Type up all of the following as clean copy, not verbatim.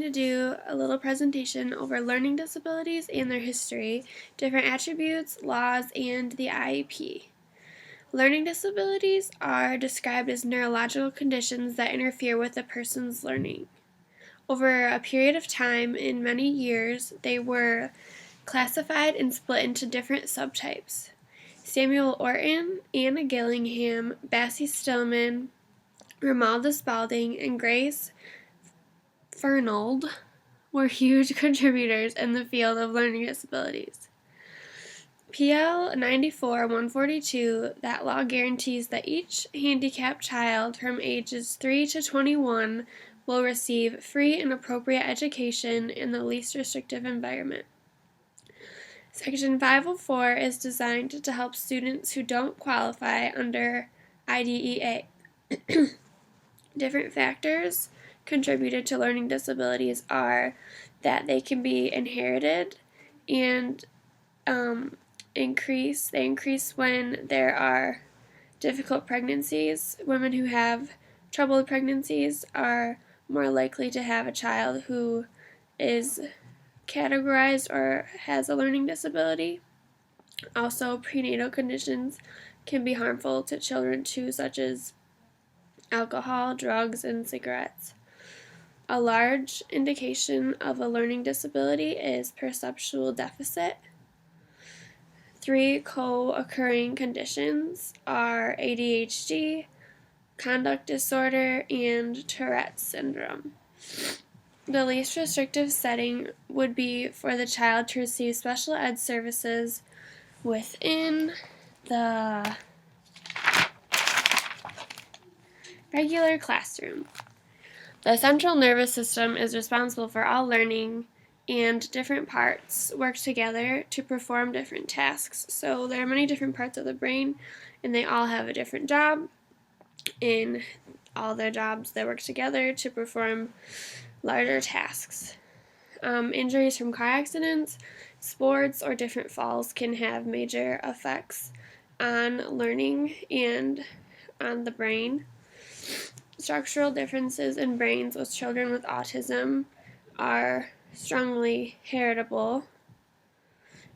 to do a little presentation over learning disabilities and their history, different attributes, laws, and the IEP. Learning disabilities are described as neurological conditions that interfere with a person's learning. Over a period of time, in many years, they were classified and split into different subtypes. Samuel Orton, Anna Gillingham, Bessie Stillman, Romalda Spalding, and Grace Fernald were huge contributors in the field of learning disabilities. PL 94-142, that law guarantees that each handicapped child from ages 3 to 21 will receive free and appropriate education in the least restrictive environment. Section 504 is designed to help students who don't qualify under IDEA. Different factors contributed to learning disabilities are that they can be inherited and they increase when there are difficult pregnancies. Women who have troubled pregnancies are more likely to have a child who is categorized or has a learning disability. Also, prenatal conditions can be harmful to children too, such as alcohol, drugs, and cigarettes. A large indication of a learning disability is perceptual deficit. 3 co-occurring conditions are ADHD, conduct disorder, and Tourette's syndrome. The least restrictive setting would be for the child to receive special ed services within the regular classroom. The central nervous system is responsible for all learning, and different parts work together to perform different tasks. So there are many different parts of the brain, and they all have a different job. In all their jobs, they work together to perform larger tasks. Injuries from car accidents, sports, or different falls can have major effects on learning and on the brain. Structural differences in brains with children with autism are strongly heritable.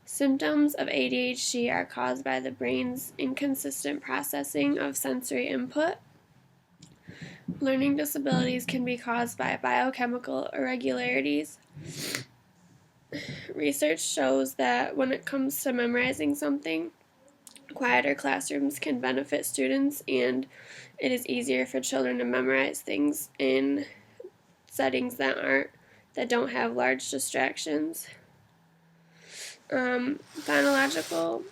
Symptoms of ADHD are caused by the brain's inconsistent processing of sensory input. Learning disabilities can be caused by biochemical irregularities. Research shows that when it comes to memorizing something, quieter classrooms can benefit students, and it is easier for children to memorize things in settings that don't have large distractions. Phonological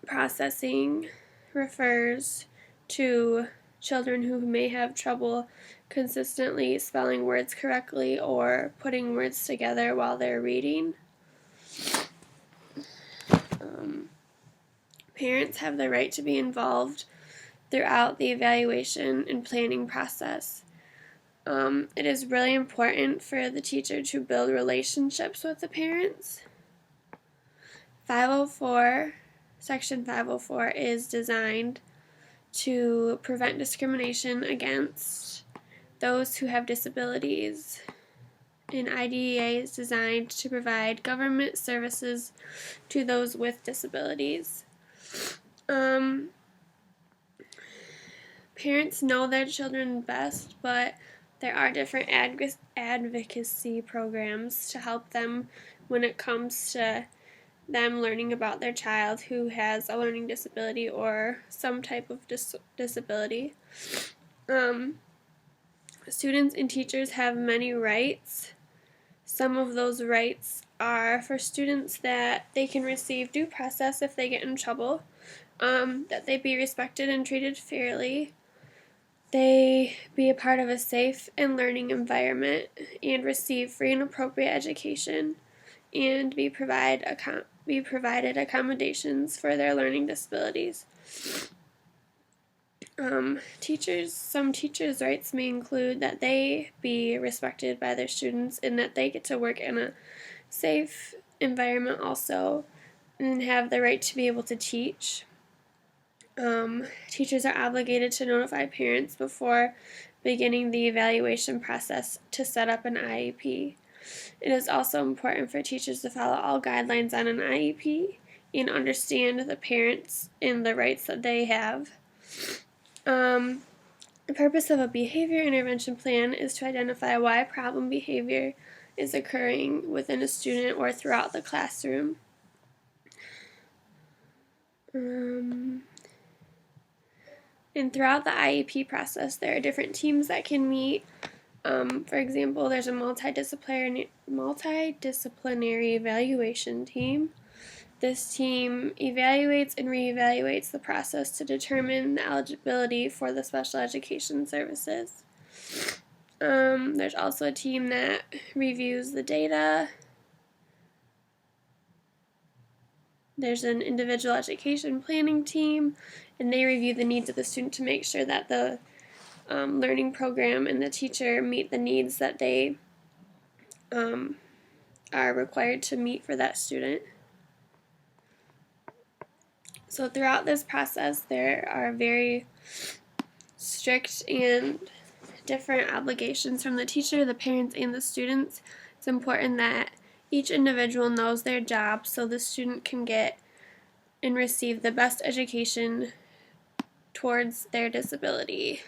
processing refers to children who may have trouble consistently spelling words correctly or putting words together while they're reading. Parents have the right to be involved throughout the evaluation and planning process. It is really important for the teacher to build relationships with the parents. Section 504 is designed to prevent discrimination against those who have disabilities. And IDEA is designed to provide government services to those with disabilities. Parents know their children best, but there are different advocacy programs to help them when it comes to them learning about their child who has a learning disability or some type of disability. Students and teachers have many rights. Some of those rights are for students that they can receive due process if they get in trouble, that they be respected and treated fairly, they be a part of a safe and learning environment and receive free and appropriate education, and be provided accommodations for their learning disabilities. Some teachers' rights may include that they be respected by their students and that they get to work in a safe environment also and have the right to be able to teach. Teachers are obligated to notify parents before beginning the evaluation process to set up an IEP. It is also important for teachers to follow all guidelines on an IEP and understand the parents and the rights that they have. The purpose of a behavior intervention plan is to identify why problem behavior is occurring within a student or throughout the classroom. And throughout the IEP process, there are different teams that can meet. For example, there's a multidisciplinary evaluation team. This team evaluates and reevaluates the process to determine the eligibility for the special education services. There's also a team that reviews the data. There's an individual education planning team, and they review the needs of the student to make sure that the learning program and the teacher meet the needs that they are required to meet for that student. So throughout this process, there are very strict and different obligations from the teacher, the parents, and the students. It's important that each individual knows their job so the student can get and receive the best education towards their disability.